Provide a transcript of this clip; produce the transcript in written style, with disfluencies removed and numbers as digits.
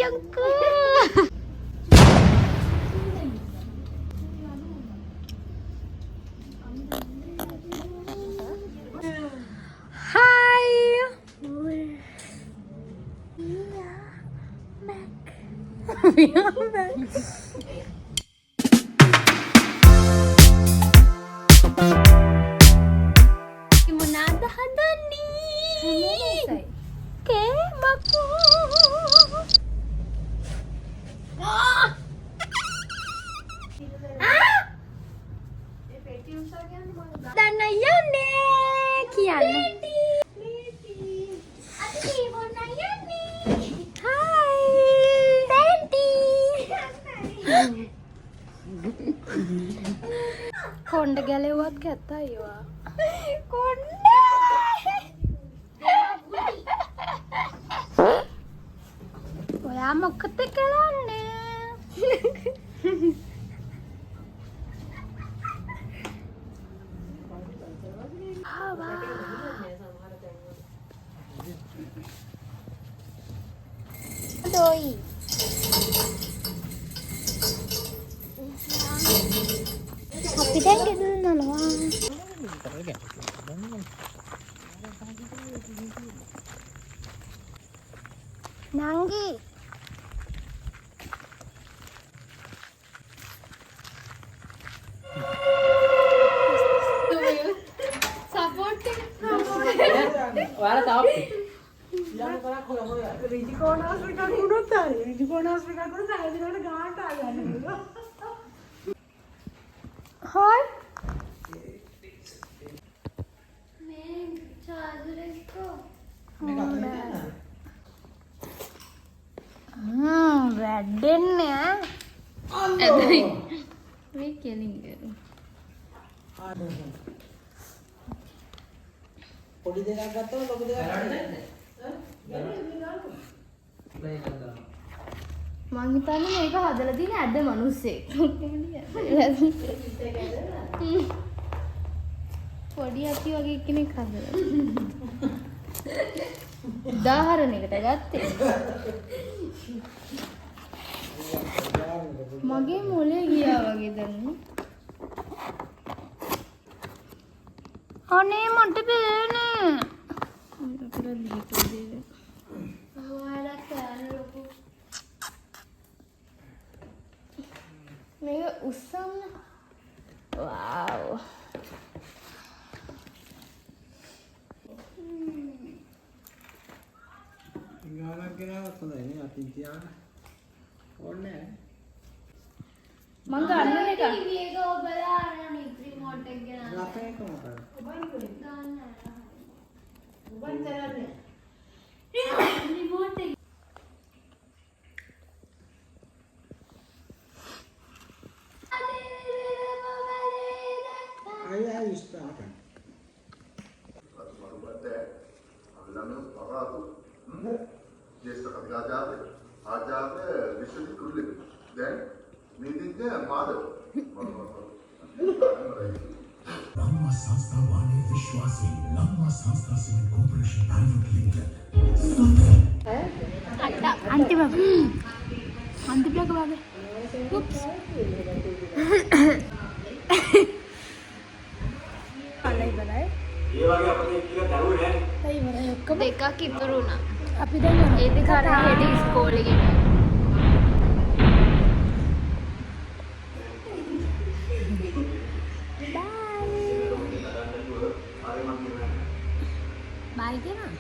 යකෝ. Limonada hadani. Kek aku. Dan ayane kiana. කොණ්ඩ ගැලෙව්වත් කැත්ත අයියවා. කොණ්ඩ. ඔයා මොකද කරන්නේ? Doi. Tapi dah kita nolak. Nanggi. Support. Wala tahu. රිජිකෝන hospital වුණොත් හරි රිජිකෝන හොස්පිටල් වුණොත් හැදිනකොට ගානට ආගන්න. Hoi. मैं चार्जर इसको වැඩෙන්නේ ඈ. මේ කෙලින්ග. පොඩි දෙයක් ගත්තම ලොකු දෙයක් මං හිතන්නේ මේක හදලා තියෙන ඇද මිනිස්සෙක්. පොඩි අති වගේ කෙනෙක් හදලා. උදාහරණයකට ගත්තේ. මගේ මොලේ ගියා වගේ දැන්. අනේ මට බෑනේ. අපිට දීපු දේ. ඔයාලා කෑන ලොකු. මේක උස්සන්න. වව්. ගානක් ගෙනාවත් හොඳයි නේ අතින් තියාගන්න. ඕනේ මං ගන්න එක. මේක ඔබලා අරන් රිමෝට් එක ගෙනා. නැහැ. අපේ කොහොමද? ගන්න. ඔබන් කරන්නේ. රිමෝට් එක. අය ඉස්තාවක. ज्येष्ठ आचार्य Vishwajit then नीतिज्ञ Madhav Lamma Sanstha Vani Vishwasi Lamma Sanstha Cement Corporation Private Limited. අන්තිම අන්තිමක වගේ. උප්ස්. පළයි බලයි. ඒ වගේ අපිට කියලා දරුවෝ නෑනේ. අයි වරයි ඔක්කොම දෙකක් ඉතුරු වුණා. අපි දැන් යනවා. ඒ දෙක අරන් හෙට ඉස්කෝලේ ගෙනියන්න. බයි කියනවා.